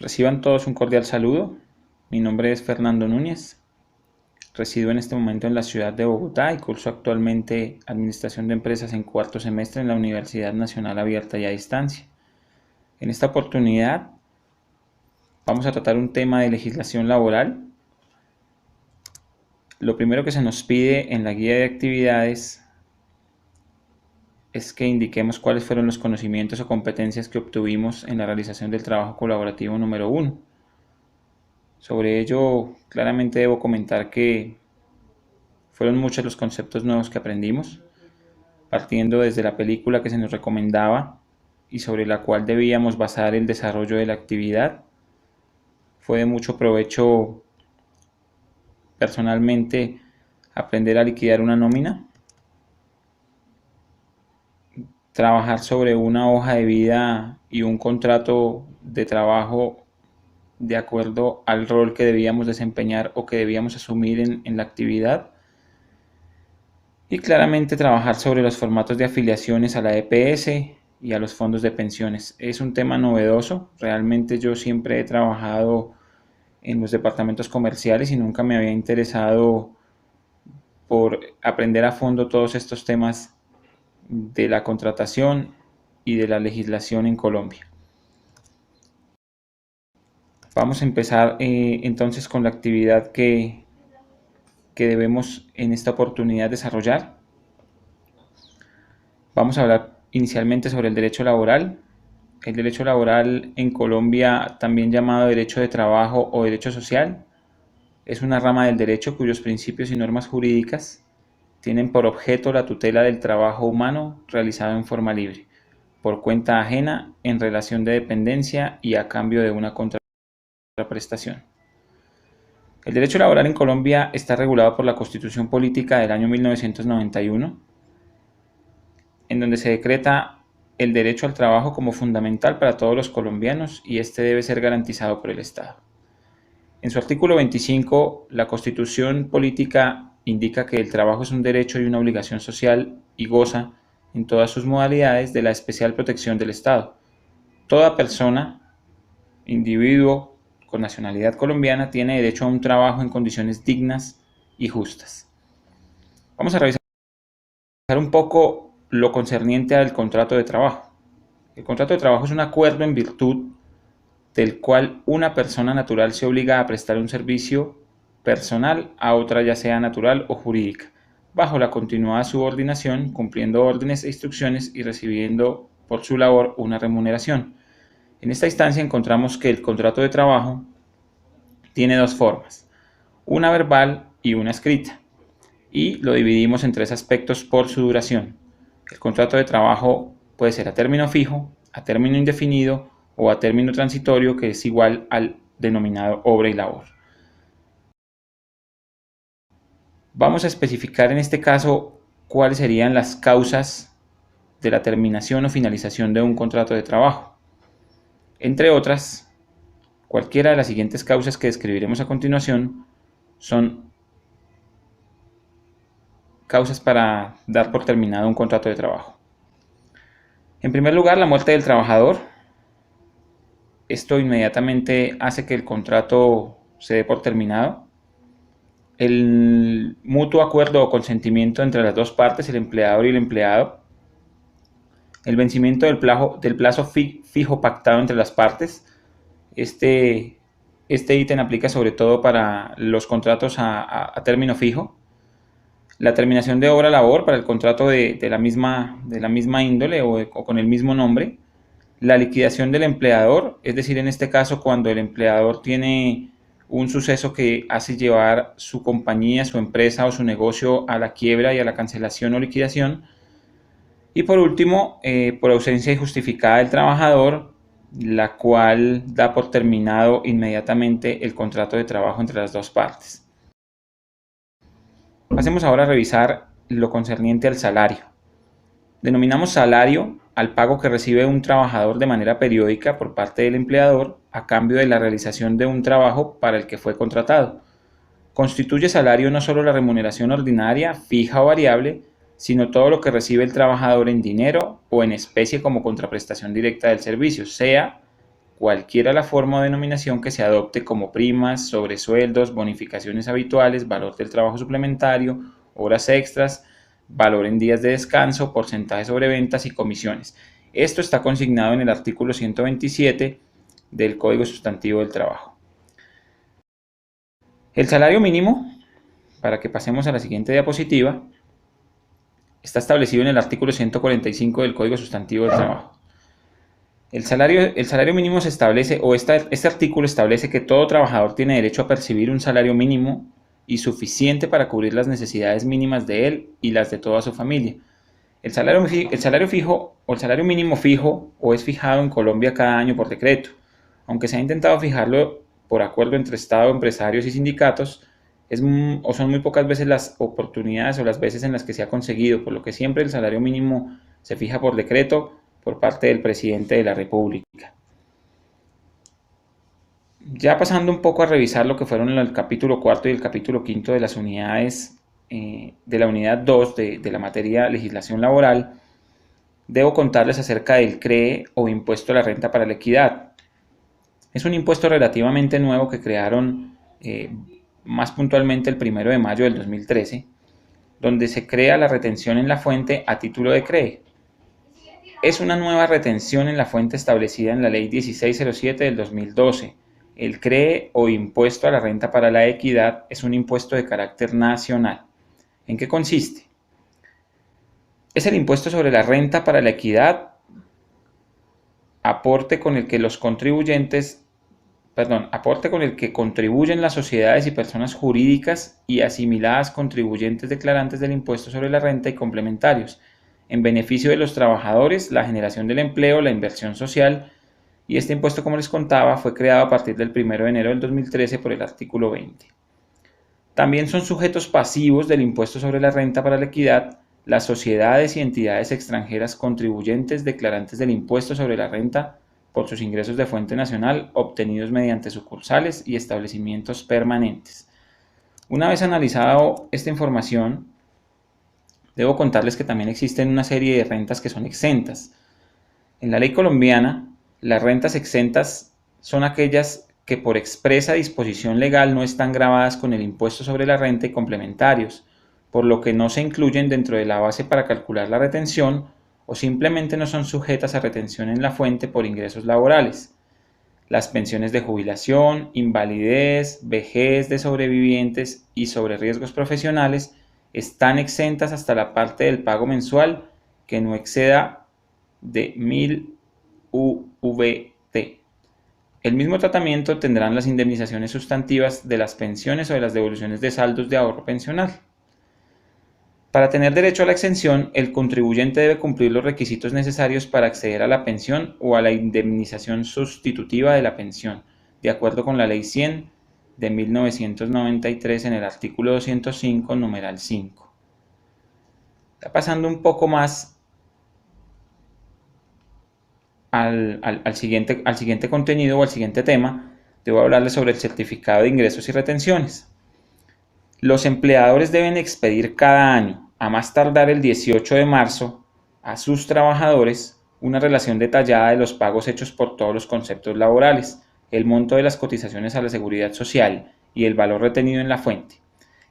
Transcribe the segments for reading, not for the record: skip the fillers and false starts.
Reciban todos un cordial saludo. Mi nombre es Fernando Núñez. Resido en este momento en la ciudad de Bogotá y curso actualmente Administración de Empresas en cuarto semestre en la Universidad Nacional Abierta y a Distancia. En esta oportunidad vamos a tratar un tema de legislación laboral. Lo primero que se nos pide en la guía de actividades es que indiquemos cuáles fueron los conocimientos o competencias que obtuvimos en la realización del trabajo colaborativo número 1. Sobre ello, claramente debo comentar que fueron muchos los conceptos nuevos que aprendimos, partiendo desde la película que se nos recomendaba y sobre la cual debíamos basar el desarrollo de la actividad. Fue de mucho provecho personalmente aprender a liquidar una nómina, trabajar sobre una hoja de vida y un contrato de trabajo de acuerdo al rol que debíamos desempeñar o que debíamos asumir en la actividad, y claramente trabajar sobre los formatos de afiliaciones a la EPS y a los fondos de pensiones. Es un tema novedoso, realmente yo siempre he trabajado en los departamentos comerciales y nunca me había interesado por aprender a fondo todos estos temas de la contratación y de la legislación en Colombia. Vamos a empezar entonces con la actividad que debemos en esta oportunidad desarrollar. Vamos a hablar inicialmente sobre el derecho laboral. El derecho laboral en Colombia, también llamado derecho de trabajo o derecho social, es una rama del derecho cuyos principios y normas jurídicas tienen por objeto la tutela del trabajo humano realizado en forma libre, por cuenta ajena, en relación de dependencia y a cambio de una contraprestación. El derecho laboral en Colombia está regulado por la Constitución Política del año 1991, en donde se decreta el derecho al trabajo como fundamental para todos los colombianos y este debe ser garantizado por el Estado. En su artículo 25, la Constitución Política indica que el trabajo es un derecho y una obligación social y goza, en todas sus modalidades, de la especial protección del Estado. Toda persona, individuo con nacionalidad colombiana, tiene derecho a un trabajo en condiciones dignas y justas. Vamos a revisar un poco lo concerniente al contrato de trabajo. El contrato de trabajo es un acuerdo en virtud del cual una persona natural se obliga a prestar un servicio personal a otra, ya sea natural o jurídica, bajo la continuada subordinación, cumpliendo órdenes e instrucciones y recibiendo por su labor una remuneración. En esta instancia encontramos que el contrato de trabajo tiene dos formas, una verbal y una escrita, y lo dividimos en tres aspectos por su duración. El contrato de trabajo puede ser a término fijo, a término indefinido o a término transitorio, que es igual al denominado obra y labor. Vamos a especificar en este caso cuáles serían las causas de la terminación o finalización de un contrato de trabajo. Entre otras, cualquiera de las siguientes causas que describiremos a continuación son causas para dar por terminado un contrato de trabajo. En primer lugar, la muerte del trabajador. Esto inmediatamente hace que el contrato se dé por terminado. El mutuo acuerdo o consentimiento entre las dos partes, el empleador y el empleado. El vencimiento del plazo fijo pactado entre las partes. Este ítem aplica sobre todo para los contratos a término fijo. La terminación de obra labor para el contrato de la misma índole o con el mismo nombre. La liquidación del empleador, es decir, en este caso cuando el empleador tiene un suceso que hace llevar su compañía, su empresa o su negocio a la quiebra y a la cancelación o liquidación. Y por último, por ausencia injustificada del trabajador, la cual da por terminado inmediatamente el contrato de trabajo entre las dos partes. Pasemos ahora a revisar lo concerniente al salario. Denominamos salario al pago que recibe un trabajador de manera periódica por parte del empleador a cambio de la realización de un trabajo para el que fue contratado. Constituye salario no solo la remuneración ordinaria, fija o variable, sino todo lo que recibe el trabajador en dinero o en especie como contraprestación directa del servicio, sea cualquiera la forma o denominación que se adopte, como primas, sobresueldos, bonificaciones habituales, valor del trabajo suplementario, horas extras, valor en días de descanso, porcentaje sobre ventas y comisiones. Esto está consignado en el artículo 127 del Código Sustantivo del Trabajo. El salario mínimo, para que pasemos a la siguiente diapositiva, está establecido en el artículo 145 del Código Sustantivo del Trabajo. El salario mínimo se establece, o este artículo establece que todo trabajador tiene derecho a percibir un salario mínimo y suficiente para cubrir las necesidades mínimas de él y las de toda su familia. El salario fijo o el salario mínimo fijo o es fijado en Colombia cada año por decreto. Aunque se ha intentado fijarlo por acuerdo entre Estado, empresarios y sindicatos, son muy pocas veces las oportunidades o las veces en las que se ha conseguido, por lo que siempre el salario mínimo se fija por decreto por parte del presidente de la República. Ya pasando un poco a revisar lo que fueron el capítulo 4 y el capítulo 5 de las unidades de la unidad 2 de la materia legislación laboral, debo contarles acerca del CREE o impuesto a la renta para la equidad. Es un impuesto relativamente nuevo que crearon más puntualmente el 1 de mayo del 2013, donde se crea la retención en la fuente a título de CREE. Es una nueva retención en la fuente establecida en la Ley 1607 del 2012. El CREE o impuesto a la renta para la equidad es un impuesto de carácter nacional. ¿En qué consiste? Es el impuesto sobre la renta para la equidad, aporte con el que contribuyen las sociedades y personas jurídicas y asimiladas contribuyentes declarantes del impuesto sobre la renta y complementarios, en beneficio de los trabajadores, la generación del empleo, la inversión social, y este impuesto, como les contaba, fue creado a partir del 1 de enero del 2013 por el artículo 20. También son sujetos pasivos del impuesto sobre la renta para la equidad las sociedades y entidades extranjeras contribuyentes declarantes del impuesto sobre la renta por sus ingresos de fuente nacional obtenidos mediante sucursales y establecimientos permanentes. Una vez analizado esta información, debo contarles que también existen una serie de rentas que son exentas. En la ley colombiana, las rentas exentas son aquellas que por expresa disposición legal no están gravadas con el impuesto sobre la renta y complementarios, por lo que no se incluyen dentro de la base para calcular la retención o simplemente no son sujetas a retención en la fuente por ingresos laborales. Las pensiones de jubilación, invalidez, vejez de sobrevivientes y sobre riesgos profesionales están exentas hasta la parte del pago mensual que no exceda de 1000 UVT. El mismo tratamiento tendrán las indemnizaciones sustantivas de las pensiones o de las devoluciones de saldos de ahorro pensional. Para tener derecho a la exención, el contribuyente debe cumplir los requisitos necesarios para acceder a la pensión o a la indemnización sustitutiva de la pensión, de acuerdo con la Ley 100 de 1993 en el artículo 205, numeral 5. Ya pasando un poco más al siguiente contenido o al siguiente tema, debo hablarles sobre el certificado de ingresos y retenciones. Los empleadores deben expedir cada año, a más tardar el 18 de marzo, a sus trabajadores una relación detallada de los pagos hechos por todos los conceptos laborales, el monto de las cotizaciones a la seguridad social y el valor retenido en la fuente.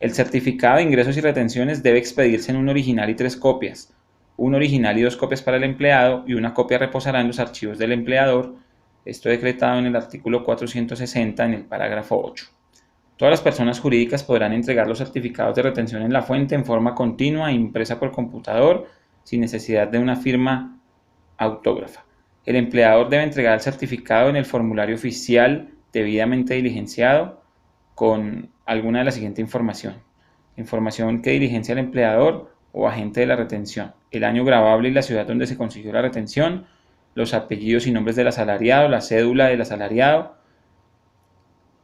El certificado de ingresos y retenciones debe expedirse en un original y 3 copias, un original y 2 copias para el empleado y una copia reposará en los archivos del empleador, esto decretado en el artículo 460 en el parágrafo 8. Todas las personas jurídicas podrán entregar los certificados de retención en la fuente en forma continua e impresa por computador sin necesidad de una firma autógrafa. El empleador debe entregar el certificado en el formulario oficial debidamente diligenciado con alguna de la siguiente información. Información que diligencia el empleador o agente de la retención, el año gravable y la ciudad donde se consiguió la retención, los apellidos y nombres del asalariado, la cédula del asalariado,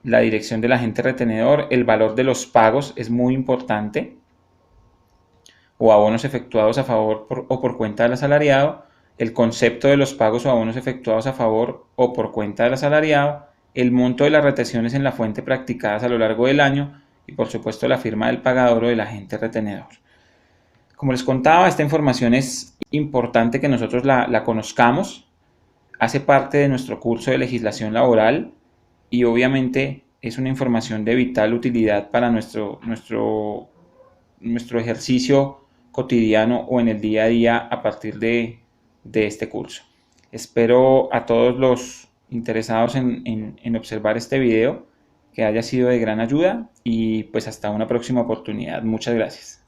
la dirección del agente retenedor, el valor de los pagos es muy importante, o abonos efectuados a favor o por cuenta del asalariado, el concepto de los pagos o abonos efectuados a favor o por cuenta del asalariado, el monto de las retenciones en la fuente practicadas a lo largo del año y por supuesto la firma del pagador o del agente retenedor. Como les contaba, esta información es importante que nosotros la conozcamos. hace parte de nuestro curso de legislación laboral y obviamente es una información de vital utilidad para nuestro ejercicio cotidiano o en el día a día a partir de este curso. Espero a todos los interesados en observar este video que haya sido de gran ayuda y pues hasta una próxima oportunidad. Muchas gracias.